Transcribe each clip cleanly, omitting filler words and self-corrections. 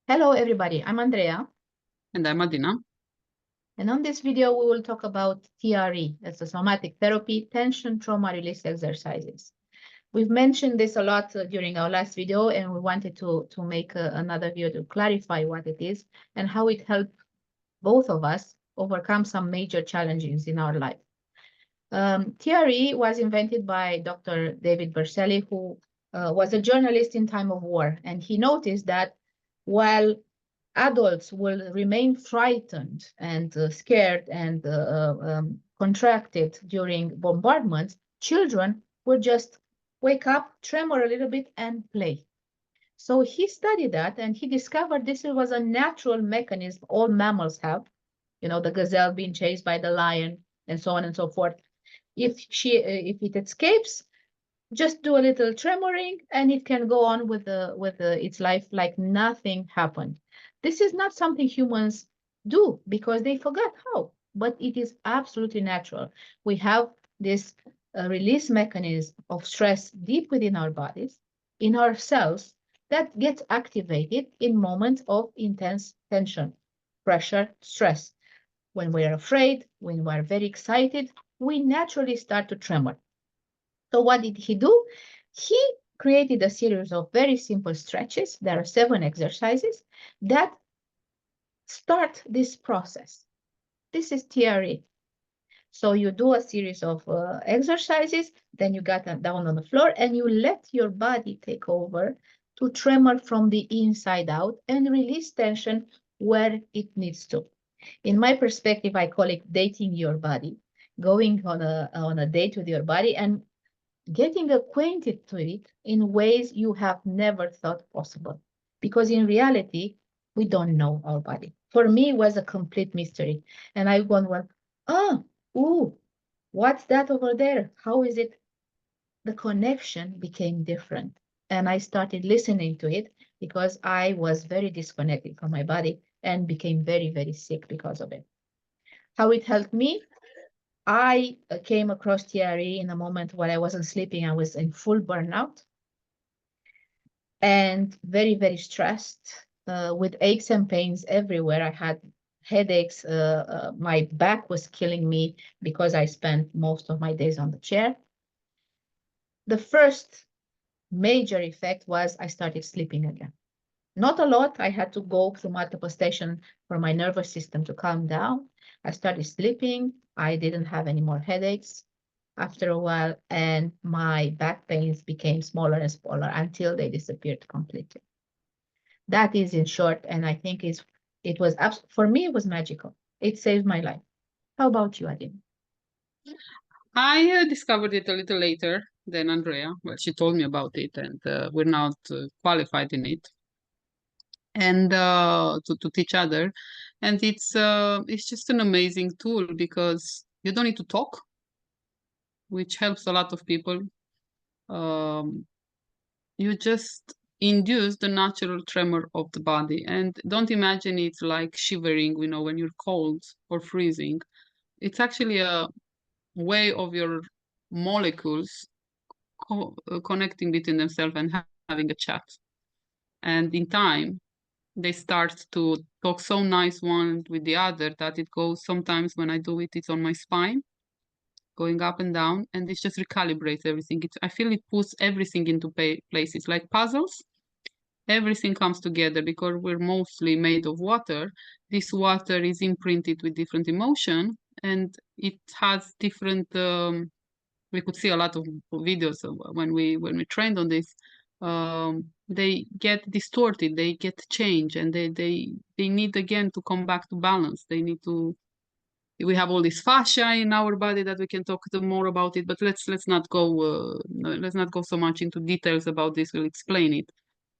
Hello everybody, I'm Andrea. And I'm Adina. And on this video, we will talk about TRE, that's the somatic therapy, tension trauma release exercises. We've mentioned this a lot during our last video, and we wanted to make another video to clarify what it is and how it helped both of us overcome some major challenges in our life. TRE was invented by Dr. David Berceli, who was a journalist in time of war, and he noticed that while adults will remain frightened and scared and contracted during bombardments, children will just wake up, tremor a little bit, and play. So he studied that and he discovered this was a natural mechanism all mammals have. You know, the gazelle being chased by the lion and so on and so forth. If it escapes, just do a little tremoring and it can go on with its life like nothing happened. This is not something humans do because they forgot how, but it is absolutely natural. We have this release mechanism of stress deep within our bodies, in our cells, that gets activated in moments of intense tension, pressure, stress. When we are afraid, when we are very excited, we naturally start to tremor. So what did he do? He created a series of very simple stretches. There are 7 exercises that start this process. This is TRE. So you do a series of exercises, then you get down on the floor and you let your body take over to tremor from the inside out and release tension where it needs to. In my perspective, I call it dating your body, going on a date with your body and getting acquainted to it in ways you have never thought possible. Because in reality, we don't know our body. For me, it was a complete mystery. And I went, ooh, what's that over there? How is it? The connection became different. And I started listening to it because I was very disconnected from my body and became very, very sick because of it. How it helped me? I came across TRE in a moment where I wasn't sleeping. I was in full burnout and very, very stressed with aches and pains everywhere. I had headaches. My back was killing me because I spent most of my days on the chair. The first major effect was I started sleeping again. Not a lot. I had to go through multiple stations for my nervous system to calm down. I started sleeping. I didn't have any more headaches after a while, and my back pains became smaller and smaller until they disappeared completely. That is in short, and I think it was for me, it was magical. It saved my life. How about you, Adin? I discovered it a little later than Andrea. Well, she told me about it, and we're not qualified in it, and to teach other. And it's just an amazing tool because you don't need to talk, which helps a lot of people. You just induce the natural tremor of the body, and don't imagine it like shivering, when you're cold or freezing. It's actually a way of your molecules connecting between themselves and having a chat. And in time, they start to talk so nice one with the other that it goes, sometimes when I do it, it's on my spine, going up and down, and it just recalibrates everything. I feel it puts everything into places like puzzles. Everything comes together because we're mostly made of water. This water is imprinted with different emotion, and it has different we could see a lot of videos when we trained on this. They get distorted, they get changed, and they need again to come back to balance. They need to. We have all this fascia in our body that we can talk more about it, but let's not go so much into details about this. We'll explain it.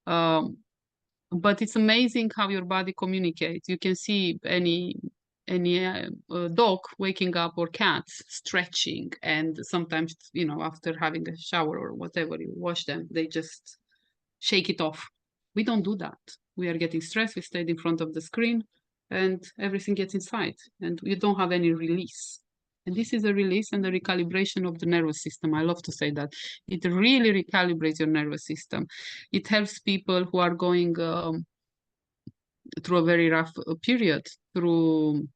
But it's amazing how your body communicates. You can see any dog waking up or cats stretching, and sometimes after having a shower or whatever, you wash them, they just shake it off. We don't do that. We are getting stressed. We stayed in front of the screen, and everything gets inside, and you don't have any release. And this is a release and a recalibration of the nervous system. I love to say that. It really recalibrates your nervous system. It helps people who are going through a very rough period, through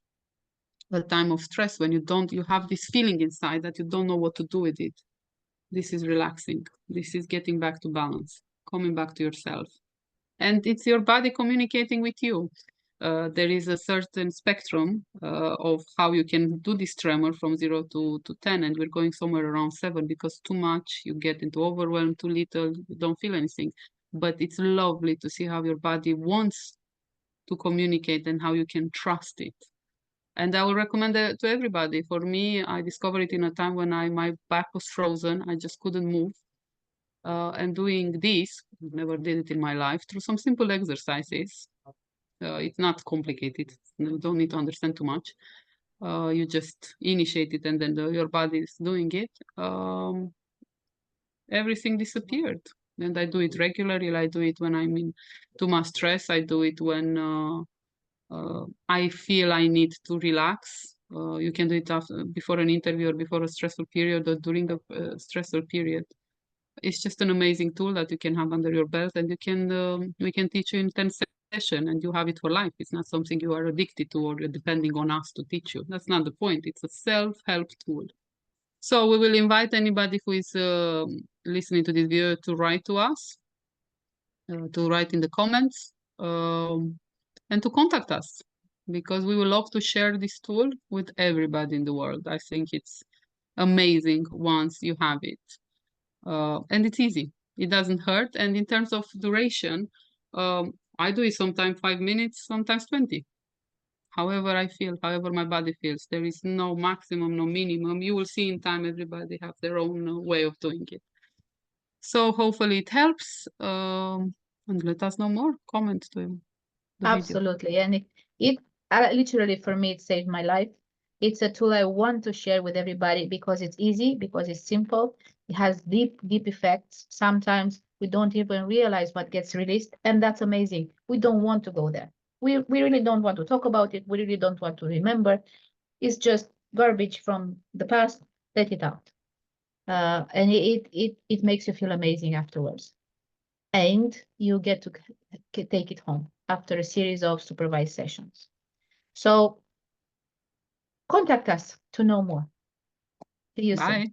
a time of stress when you have this feeling inside that you don't know what to do with it. This is relaxing. This is getting back to balance, coming back to yourself. And it's your body communicating with you. There is a certain spectrum of how you can do this tremor from 0 to 10, and we're going somewhere around 7 because too much, you get into overwhelm, too little, you don't feel anything. But it's lovely to see how your body wants to communicate and how you can trust it. And I will recommend it to everybody. For me, I discovered it in a time when my back was frozen. I just couldn't move. And doing this, never did it in my life, through some simple exercises. It's not complicated. You don't need to understand too much. You just initiate it and then your body is doing it. Everything disappeared. And I do it regularly. I do it when I'm in too much stress. I do it when I feel I need to relax. You can do it before an interview or before a stressful period or during a stressful period. It's just an amazing tool that you can have under your belt, and we can teach you in 10 sessions and you have it for life. It's not something you are addicted to or you're depending on us to teach you. That's not the point. It's a self-help tool. So we will invite anybody who is listening to this video to write to us, to write in the comments, and to contact us, because we will love to share this tool with everybody in the world. I think it's amazing once you have it. And it's easy. It doesn't hurt. And in terms of duration, I do it sometimes 5 minutes, sometimes 20. However I feel, however my body feels. There is no maximum, no minimum. You will see in time everybody have their own way of doing it. So hopefully it helps. And let us know more. Comment to the Absolutely. video. And it literally, for me, it saved my life. It's a tool I want to share with everybody because it's easy, because it's simple. It has deep, deep effects. Sometimes we don't even realize what gets released, and that's amazing. We don't want to go there. We really don't want to talk about it. We really don't want to remember. It's just garbage from the past. Let it out. And it makes you feel amazing afterwards. And you get to take it home after a series of supervised sessions. So contact us to know more. See you soon. Bye.